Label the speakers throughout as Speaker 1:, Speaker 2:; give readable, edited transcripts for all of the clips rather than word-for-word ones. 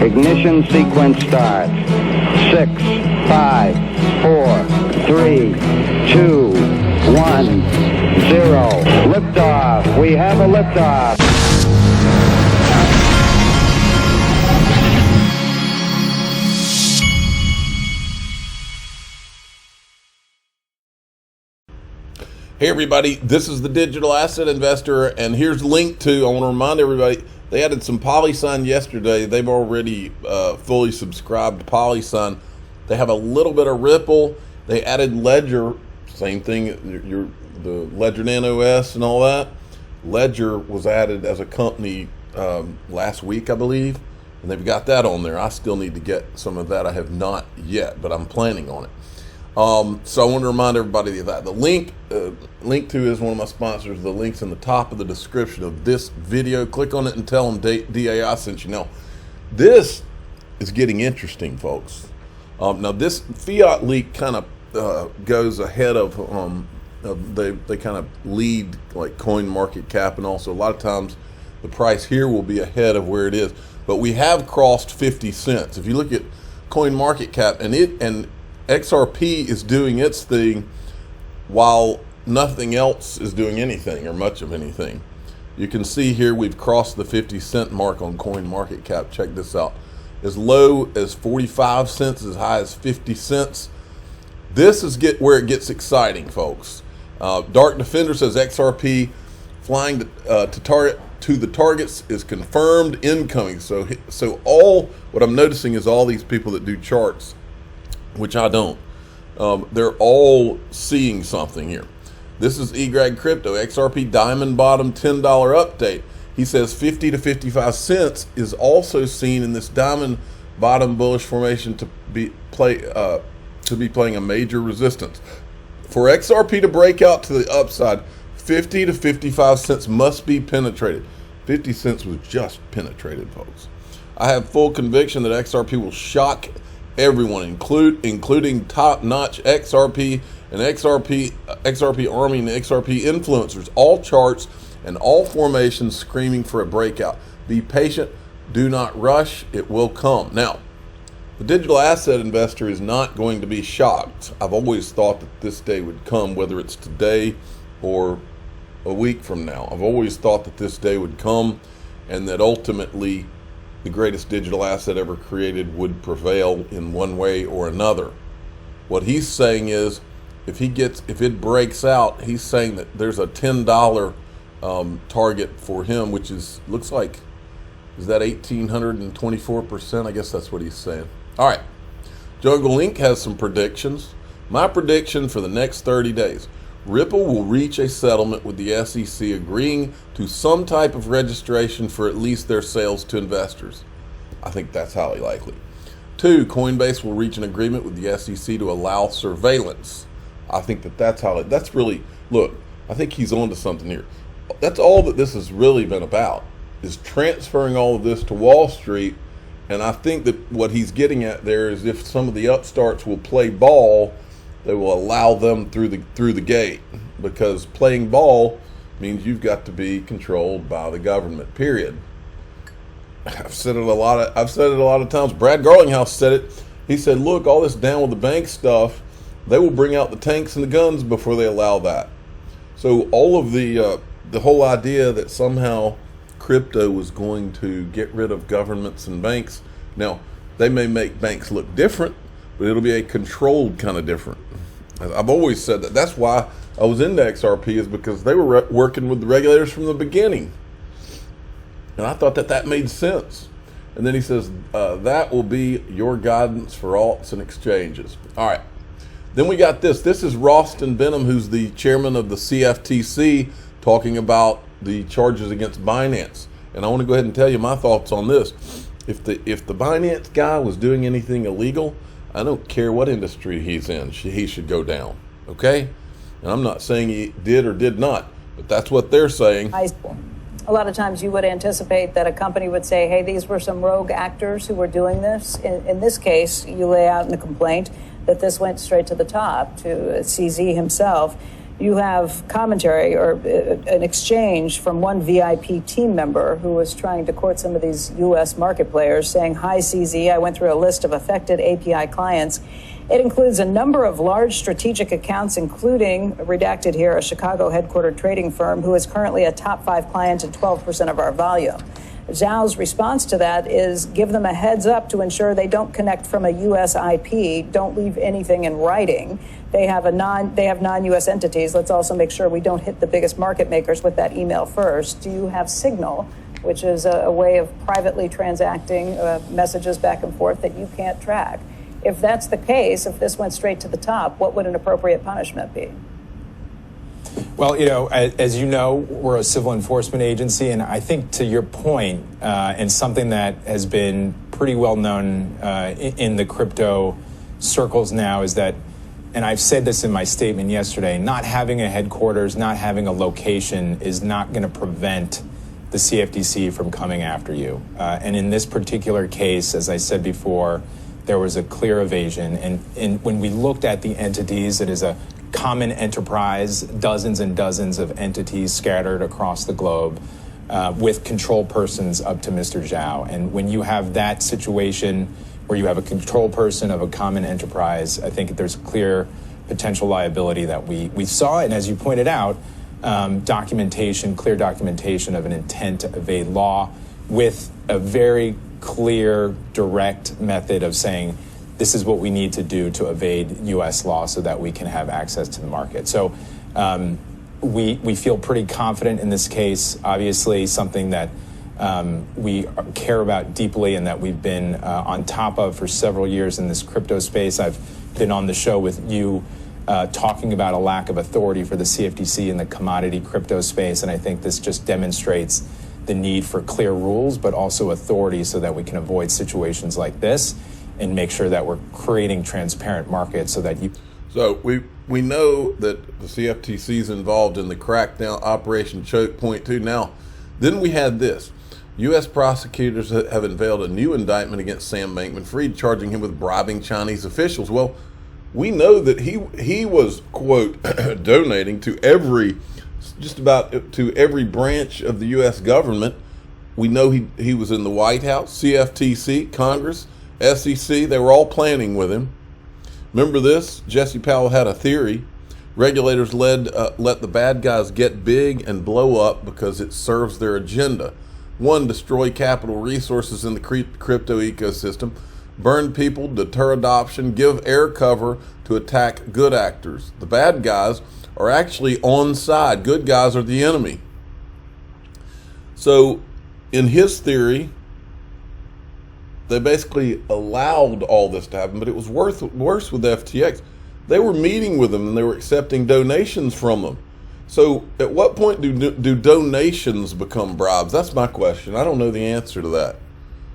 Speaker 1: Ignition sequence starts. 6, 5, 4, 3, 2, 1, 0. Liftoff. We have a liftoff.
Speaker 2: Hey everybody, this is the Digital Asset Investor, and here's a link to, I want to remind everybody, they added some PolySign yesterday. They've already fully subscribed to PolySign. They have a little bit of Ripple. They added Ledger, same thing, the Ledger Nano S and all that. Ledger was added as a company last week, I believe, and they've got that on there. I still need to get some of that. I have not yet, but I'm planning on it. So I want to remind everybody of that. The link to is one of my sponsors. The link's in the top of the description of this video. Click on it and tell them DAI sent you. Now, this is getting interesting, folks. Now, this fiat leak kind of goes ahead of, they kind of lead like coin market cap, and also a lot of times the price here will be ahead of where it is. But we have crossed 50 cents. If you look at coin market cap, and XRP is doing its thing while nothing else is doing anything or much of anything. You can see here we've crossed the 50 cent mark on coin market cap. Check this out. As low as 45 cents, as high as 50 cents. This is where it gets exciting, folks. Dark Defender says XRP flying to the targets is confirmed incoming. So all what I'm noticing is all these people that do charts, which I don't, they're all seeing something here. This is Exec Crypto, XRP Diamond Bottom $10 update. He says 50 to 55 cents is also seen in this Diamond Bottom bullish formation to be playing a major resistance. For XRP to break out to the upside, 50 to 55 cents must be penetrated. 50 cents was just penetrated, folks. I have full conviction that XRP will shock everyone, including top-notch XRP and XRP Army and XRP influencers, all charts and all formations screaming for a breakout. Be patient, do not rush, it will come. Now, the digital asset investor is not going to be shocked. I've always thought that this day would come, whether it's today or a week from now. I've always thought that this day would come, and that ultimately the greatest digital asset ever created would prevail in one way or another. What he's saying is, if it breaks out, he's saying that there's a $10 target for him, which looks like, is that 1,824%? I guess that's what he's saying. All right, Jungle Inc. has some predictions. My prediction for the next 30 days, Ripple will reach a settlement with the SEC agreeing to some type of registration for at least their sales to investors. I think that's highly likely. 2, Coinbase will reach an agreement with the SEC to allow surveillance. I think that's really, look, I think he's onto something here. That's all that this has really been about, is transferring all of this to Wall Street. And I think that what he's getting at there is if some of the upstarts will play ball, they will allow them through the gate, because playing ball means you've got to be controlled by the government, period. I've said it a lot of times. Brad Garlinghouse said it. He said, look, all this down with the bank stuff, they will bring out the tanks and the guns before they allow that. So all of the whole idea that somehow crypto was going to get rid of governments and banks, now they may make banks look different, but it'll be a controlled kind of different. I've always said that. That's why I was into XRP, is because they were working with the regulators from the beginning. And I thought that made sense. And then he says, that will be your guidance for alts and exchanges. All right. Then we got this. This is Ralston Benham, who's the chairman of the CFTC, talking about the charges against Binance. And I want to go ahead and tell you my thoughts on this. If the Binance guy was doing anything illegal, I don't care what industry he's in, he should go down, okay? And I'm not saying he did or did not, but that's what they're saying.
Speaker 3: A lot of times you would anticipate that a company would say, hey, these were some rogue actors who were doing this. In this case, you lay out in the complaint that this went straight to the top, to CZ himself. You have commentary or an exchange from one VIP team member who was trying to court some of these U.S. market players saying, "Hi, CZ, I went through a list of affected API clients. It includes a number of large strategic accounts, including, redacted here, a Chicago headquartered trading firm who is currently a top 5 client and 12% of our volume." Zhao's response to that is give them a heads up to ensure they don't connect from a U.S. IP. Don't leave anything in writing. They have non-U.S. entities. Let's also make sure we don't hit the biggest market makers with that email first. Do you have Signal, which is a way of privately transacting messages back and forth that you can't track? If that's the case, if this went straight to the top, what would an appropriate punishment be?
Speaker 4: Well, as you know, we're a civil enforcement agency, and I think to your point, and something that has been pretty well known in the crypto circles now is that, and I've said this in my statement yesterday, not having a headquarters, not having a location is not going to prevent the CFTC from coming after you. And in this particular case, as I said before, there was a clear evasion. And when we looked at the entities, it is a common enterprise, dozens and dozens of entities scattered across the globe with control persons up to Mr. Zhao. And when you have that situation where you have a control person of a common enterprise, I think there's clear potential liability that we saw. And as you pointed out, clear documentation of an intent to evade law with a very clear, direct method of saying, this is what we need to do to evade U.S. law so that we can have access to the market. So we feel pretty confident in this case. Obviously, something that we care about deeply and that we've been on top of for several years in this crypto space. I've been on the show with you talking about a lack of authority for the CFTC in the commodity crypto space, and I think this just demonstrates the need for clear rules, but also authority so that we can avoid situations like this and make sure that we're creating transparent markets so that you...
Speaker 2: So we know that the CFTC is involved in the crackdown Operation Choke Point 2. Now, then we had this. U.S. prosecutors have unveiled a new indictment against Sam Bankman-Fried, charging him with bribing Chinese officials. Well, we know that he was, quote, donating to just about to every branch of the U.S. government. We know he was in the White House, CFTC, Congress, SEC. They were all planning with him. Remember this? Jesse Powell had a theory. Regulators let the bad guys get big and blow up because it serves their agenda. 1, destroy capital resources in the crypto ecosystem, burn people, deter adoption, give air cover to attack good actors. The bad guys are actually on side. Good guys are the enemy. So in his theory, they basically allowed all this to happen, but it was worse with FTX. They were meeting with them and they were accepting donations from them. So at what point do donations become bribes? That's my question. I don't know the answer to that.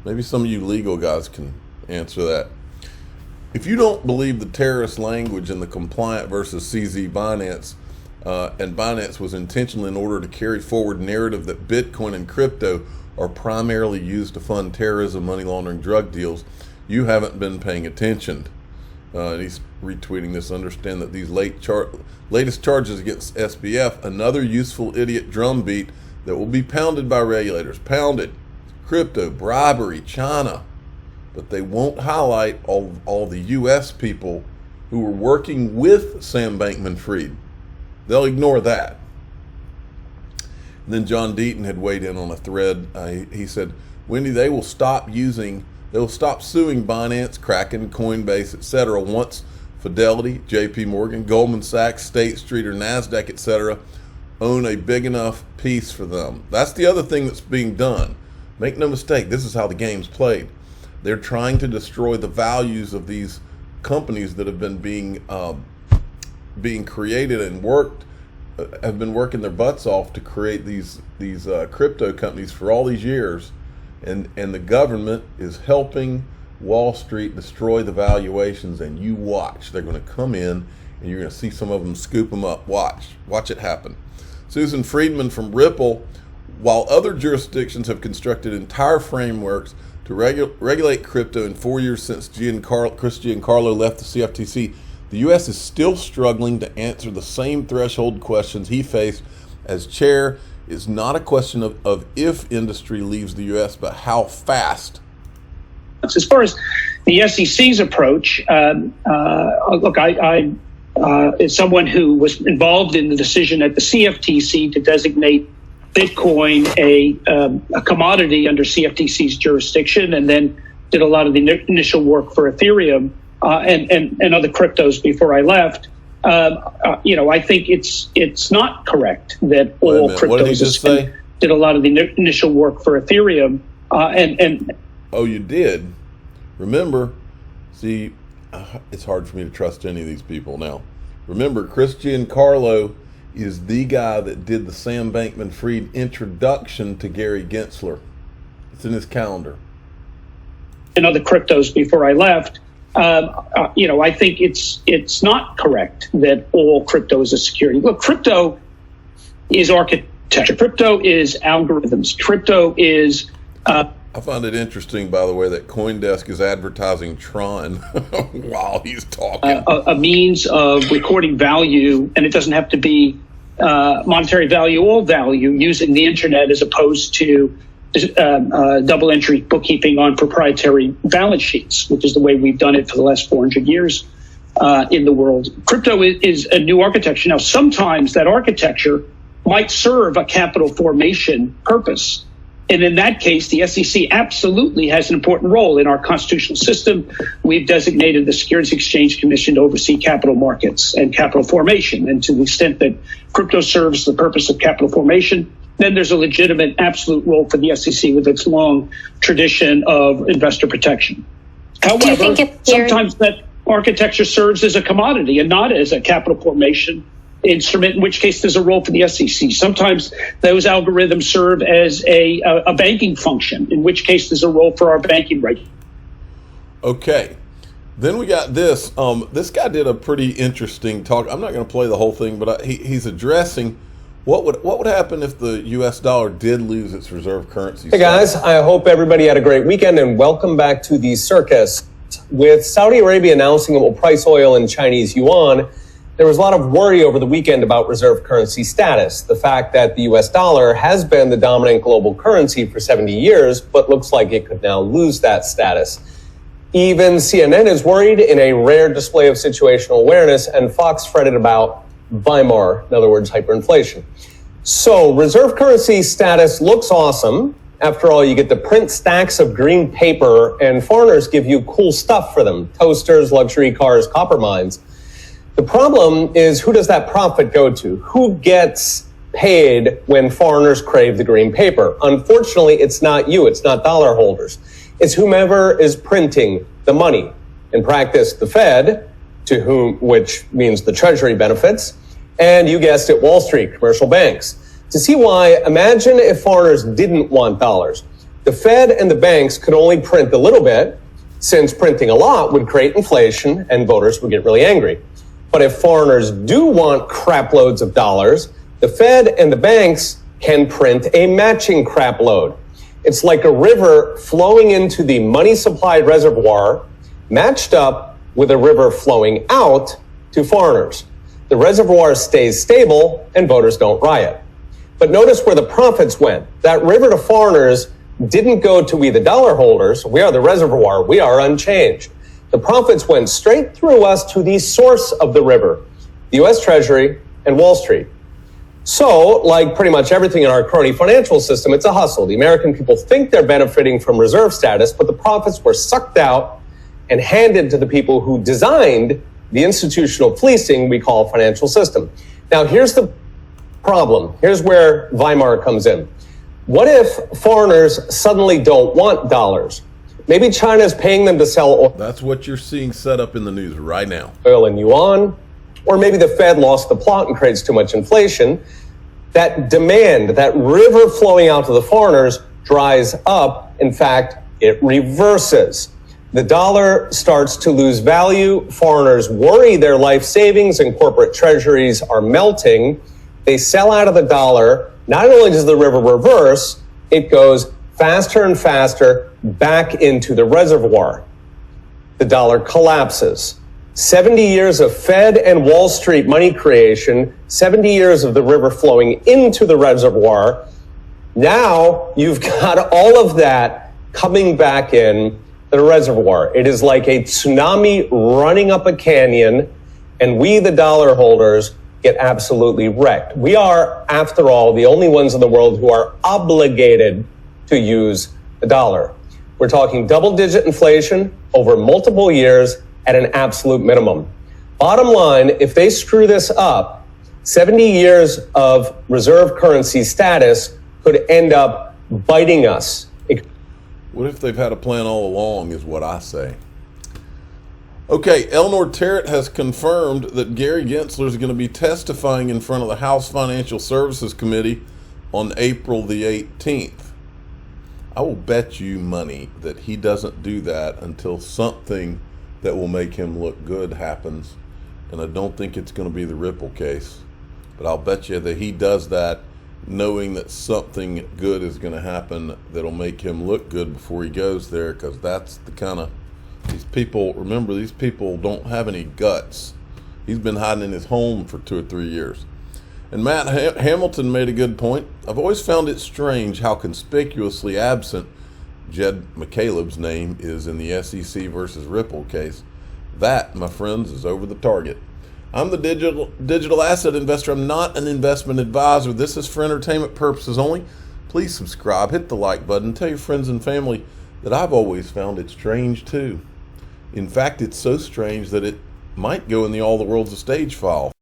Speaker 2: Maybe some of you legal guys can answer that. If you don't believe the terrorist language in the compliant versus CZ Binance, and Binance was intentional in order to carry forward narrative that Bitcoin and crypto are primarily used to fund terrorism, money laundering, drug deals, you haven't been paying attention. And he's retweeting this. Understand that these latest charges against SBF, another useful idiot drumbeat that will be pounded by regulators. Pounded. Crypto, bribery, China. But they won't highlight all the U.S. people who were working with Sam Bankman-Fried. They'll ignore that. And then John Deaton had weighed in on a thread. He said, Wendy, they will stop suing Binance, Kraken, Coinbase, etc. once Fidelity, JP Morgan, Goldman Sachs, State Street, or NASDAQ, etc. own a big enough piece for them. That's the other thing that's being done. Make no mistake, this is how the game's played. They're trying to destroy the values of these companies that have been being created and have been working their butts off to create these crypto companies for all these years, and the government is helping Wall Street destroy the valuations. And you watch, they're going to come in and you're going to see some of them scoop them up. Watch it happen. Susan Friedman from Ripple, while other jurisdictions have constructed entire frameworks to regulate crypto in 4 years since Chris Giancarlo left the CFTC, the U.S. is still struggling to answer the same threshold questions he faced as chair. It's not a question of if industry leaves the U.S., but how fast.
Speaker 5: As far as the SEC's approach, look, I as someone who was involved in the decision at the CFTC to designate Bitcoin a commodity under CFTC's jurisdiction, and then did a lot of the initial work for Ethereum and other cryptos before I left. I think it's not correct that all cryptos.
Speaker 2: What did he just say?
Speaker 5: Did a lot of the initial work for Ethereum and.
Speaker 2: Oh, you did? Remember, see, it's hard for me to trust any of these people now. Remember, Chris Giancarlo is the guy that did the Sam Bankman-Fried introduction to Gary Gensler. It's in his calendar.
Speaker 5: And other cryptos before I left. I think it's not correct that all crypto is a security. Look, crypto is architecture. Crypto is algorithms. Crypto is.
Speaker 2: I find it interesting, by the way, that CoinDesk is advertising Tron while he's talking.
Speaker 5: A means of recording value, and it doesn't have to be monetary value, all value, using the internet as opposed to double entry bookkeeping on proprietary balance sheets, which is the way we've done it for the last 400 years in the world. Crypto is a new architecture. Now, sometimes that architecture might serve a capital formation purpose. And in that case, the SEC absolutely has an important role in our constitutional system. We've designated the Securities Exchange Commission to oversee capital markets and capital formation. And to the extent that crypto serves the purpose of capital formation, then there's a legitimate absolute role for the SEC with its long tradition of investor protection. However, sometimes that architecture serves as a commodity and not as a capital formation instrument, in which case there's a role for the SEC. Sometimes those algorithms serve as a banking function, in which case there's a role for our banking regulator.
Speaker 2: Okay. Then we got this. This guy did a pretty interesting talk. I'm not going to play the whole thing, but he's addressing what would happen if the U.S. dollar did lose its reserve currency.
Speaker 6: Hey guys, I hope everybody had a great weekend and welcome back to the circus. With Saudi Arabia announcing it will price oil in Chinese yuan, there was a lot of worry over the weekend about reserve currency status. The fact that the U.S. dollar has been the dominant global currency for 70 years, but looks like it could now lose that status. Even CNN is worried in a rare display of situational awareness, and Fox fretted about Weimar, in other words, hyperinflation. So reserve currency status looks awesome. After all, you get to print stacks of green paper, and foreigners give you cool stuff for them: toasters, luxury cars, copper mines. The problem is, who does that profit go to? Who gets paid when foreigners crave the green paper? Unfortunately, it's not you. It's not dollar holders. It's whomever is printing the money. In practice, the Fed, which means the Treasury benefits, and you guessed it, Wall Street, commercial banks. To see why, imagine if foreigners didn't want dollars. The Fed and the banks could only print a little bit, since printing a lot would create inflation and voters would get really angry. But if foreigners do want crap loads of dollars, the Fed and the banks can print a matching crap load. It's like a river flowing into the money-supplied reservoir, matched up with a river flowing out to foreigners. The reservoir stays stable and voters don't riot. But notice where the profits went. That river to foreigners didn't go to we the dollar holders. We are the reservoir. We are unchanged. The profits went straight through us to the source of the river, the U.S. Treasury and Wall Street. So, like pretty much everything in our crony financial system, it's a hustle. The American people think they're benefiting from reserve status, but the profits were sucked out and handed to the people who designed the institutional fleecing we call financial system. Now, here's the problem. Here's where Weimar comes in. What if foreigners suddenly don't want dollars? Maybe China's paying them to sell oil.
Speaker 2: That's what you're seeing set up in the news right now.
Speaker 6: Oil in yuan, or maybe the Fed lost the plot and creates too much inflation. That demand, that river flowing out to the foreigners, dries up. In fact, it reverses. The dollar starts to lose value. Foreigners worry their life savings and corporate treasuries are melting. They sell out of the dollar. Not only does the river reverse, it goes faster and faster back into the reservoir. The dollar collapses. 70 years of Fed and Wall Street money creation, 70 years of the river flowing into the reservoir. Now you've got all of that coming back in the reservoir. It is like a tsunami running up a canyon, and we, the dollar holders, get absolutely wrecked. We are, after all, the only ones in the world who are obligated to use the dollar. We're talking double-digit inflation over multiple years at an absolute minimum. Bottom line, if they screw this up, 70 years of reserve currency status could end up biting us.
Speaker 2: What if they've had a plan all along, is what I say. Okay, Eleanor Terrett has confirmed that Gary Gensler is going to be testifying in front of the House Financial Services Committee on April the 18th. I will bet you money that he doesn't do that until something that will make him look good happens. And I don't think it's going to be the Ripple case. But I'll bet you that he does that knowing that something good is going to happen that'll make him look good before he goes there, because that's the kind of, these people, remember, these people don't have any guts. He's been hiding in his home for 2 or 3 years. And Matt Hamilton made a good point. I've always found it strange how conspicuously absent Jed McCaleb's name is in the SEC versus Ripple case. That, my friends, is over the target. I'm the digital asset investor. I'm not an investment advisor. This is for entertainment purposes only. Please subscribe, hit the like button, tell your friends and family that I've always found it strange too. In fact, it's so strange that it might go in the All the World's a Stage file.